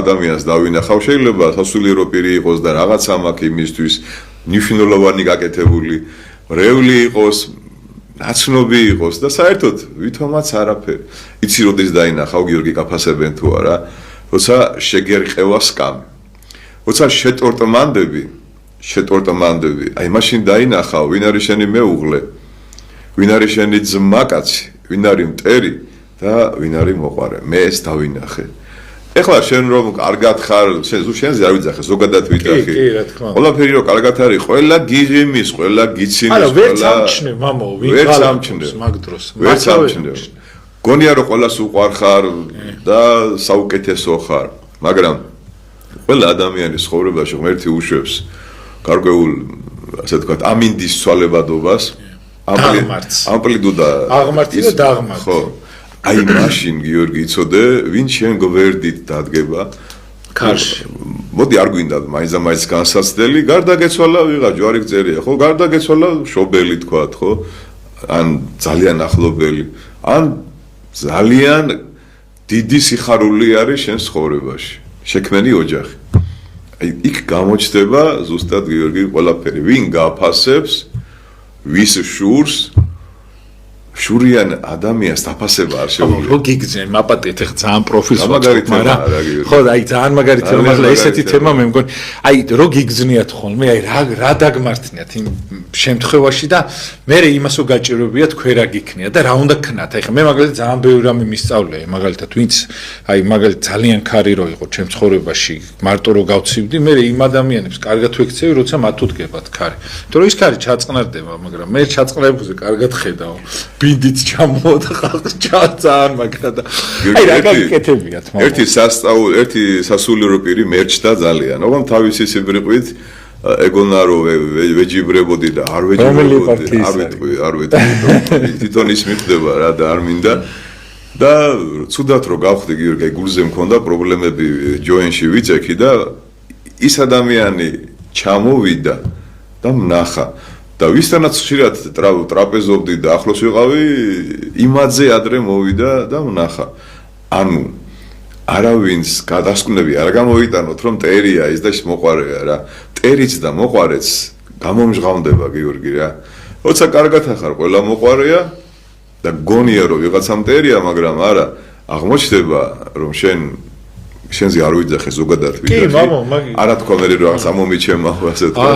ადამიანს დავინახავ, შეიძლება სასულიერო პირი იყოს და რაღაცა მაქვს იმისთვის ნიშნულოვანი გაკეთებული, რეული იყოს, ნაცნობი იყოს და საერთოდ ვითომაც არაფერი. იცი როდის დაინახავ გიორგი კაფასებენ თუ არა, როცა შეგერყევა სკამი. როცა შეტორტმანდები, აი მაშინ დაინახავ, ვინ არის შენი მეუღლე, ვინ არის შენი ძმაკაცი, ვინ არის მტერი და ვინ არის მოყვარე. მე ეს დავინახე. ეხლა შენ რომ კარგად ხარ, შენზე არ ვიცახე, ზოგადად ვიტახი. ყველაფერი რომ კარგად არის, ყველა გიღიმის, ყველა გიცინის, არა, ვერც ამჩნევ, მამო, ვინ ამჩნევ მაგ დროს. ვერც ამჩნევ. გონია რომ ყველას უყვარ ხარ და საუკეთესო ხარ, მაგრამ ყველა ადამიანის ცხოვრებაში ღმერთი უშვებს გარკვეულ, ასე ვთქვათ, ამინდის ცვალებადობას, ამპლიტუდა აღმართი და დაღმართი. ხო. აი მაშინ გიორგი იცოდე, ვინ შენ გვერდით დადგება ქარში. მოდი არ გვინდა მაინც განსაცდელი, გარდაგეცვალა ვიღა ჯვარი გწერია, ხო? გარდაგეცვალა შობელი თქვათ, ხო? ან ძალიან ახლობელი, ან ძალიან დიდი სიხარული არის შენ ცხოვრებაში. შექმენი ოჯახი. აი იქ გამოჩნდება ზუსტად გიორგი ყველაფერი, ვინ გაფასებს, ვის შურს შურიან ადამიანს დაფასება არ შეუძლია. ხო გიგზენ მაპატეთ ახლა ძალიან პროფილს მაგარით მაგრამ ხო აი ძალიან მაგარი თემა მაგრამ ესეთი თემა მე მგონი აი რო გიგზნიათ ხოლმე აი რა დაგმართნიათ იმ შემთხვევაში და მე იმასო გაჭირვებიათ ქვერა გიქნია და რა უნდა ქნათ აი ხა მე მაგალითად ძალიან ბევრი რამე მისწავლე მაგალითად ვინც აი მაგალითად ძალიან ქარი რო იყო ჩემ ცხოვრებაში მარტო რო გავცივდი მე იმ ადამიანებს კარგად ვექცევი როცა მათ უთგებათ ქარი იმიტომ რომ ის ქარი ჩაწყნარდება მაგრამ მე ჩაწყნარებულზე კარგად ხედავ ბინდით ჩამოვა და ხალხს ძალიან მაგრა და აი რა გაკეთებიათ ერთი სასულიერო პირი მერჩდა ძალიან ოღონდ თავისი სიბრიყვით ეგონა რომ ვეჯიბრებოდი და არ ვეტყვი თვითონ ის მიხვდება რა და არ მინდა და ცუდად რომ გავხდი გიორგი გულზე მქონდა პრობლემები ჯოენში ვიწექი და ის ადამიანი ჩამოვიდა და მნახა და ვისთანაც ხშირად ტრაპეზობდი და ახლოს ვიყავი იმაძე ადრე მოვიდა და მნახა ანუ არავინს გადასკვნები არ გამოვიტანოთ რომ მტერია ის და ის მოყვარეა რა მტერიც და მოყვარეც გამომჟღავნდება გიორგი რა როცა კარგად ახარ ყველა მოყვარეა და გონია რომ ვიღაცა მტერია მაგრამ არა აღმოჩნდება რომ შენზე არ ვიძახე ზოგადად ვიძახე არა თქვა მე რომ რაღაც ამომიჩემა ასე თქვა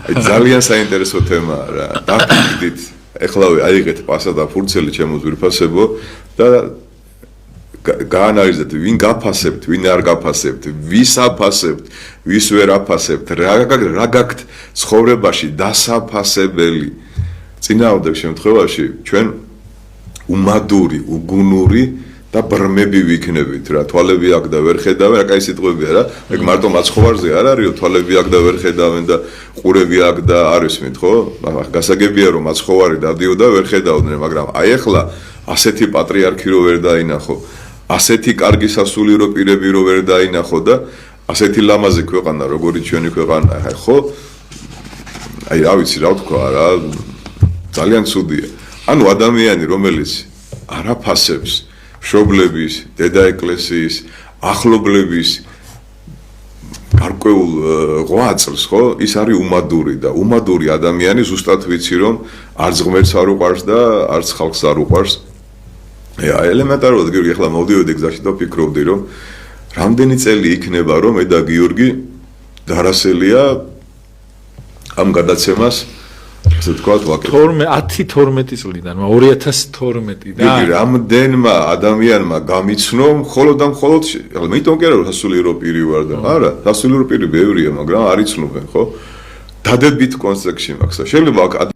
აი ძალიან საინტერესო თემაა რა დაფიქრდით ეხლავე აიღეთ პასა და ფურცელი ჩემო ძვირფასებო და გაანალიზეთ ვინ გაფასებთ ვინ არ გაფასებთ ვის აფასებთ ვის ვერ აფასებთ რა გაქვთ ცხოვრებაში დასაფასებელი წინააღმდეგ შემთხვევაში ჩვენ უმადური უგუნური და ბრმები ვიქნებით რა თვალები აქ და ვერ ხედავენ რა კაი სიტყვებია რა ეგ მარტო მაცხოვარზე არ არისო თვალები აქ და ვერ ხედავენ და ყურები აქ და არის მით ხო გასაგებია რომ მაცხოვარი დადიოდა ვერ ხედავდნენ მაგრამ აი ახლა ასეთი პატრიარქი რო ვერ დაინახო ასეთი კარგი სასულიერო პირები რო ვერ დაინახო და ასეთი ლამაზი ქვეყანა როგორი ჩვენი ქვეყანა ხო აი რა ვიცი რა ვთქვა რა ძალიან ცუდია ანუ ადამიანი რომელიც არ აფასებს მშობლების, დედა ეკლესიის, ახლობლების გარკვეულ ღვაწლს, ხო? ის არის უმადური და უმადური ადამიანი ზუსტად ვიცი რომ არც ღმერთს არ უყვარს და არც ხალხს არ უყვარს. აი ელემენტარულად გიორგი ახლა მოვდიოდი გზაში და ვფიქრობდი რომ რამდენი წელი იქნება რომ მე და გიორგი დარასელია ამ გადაცემას ასე თქვათ ვაკეთებ 10-12 წლიდან 2012-დან იგი რამდენმა ადამიანმა გამიცნო მხოლოდ და მხოლოდ ახლა მე თვითონ კი არა სასულიერო პირი ვარ და არა სასულიერო პირი ბევრია მაგრამ არ იცნობენ ხო დადებით კონსტრუქცია მაქვს შეიძლება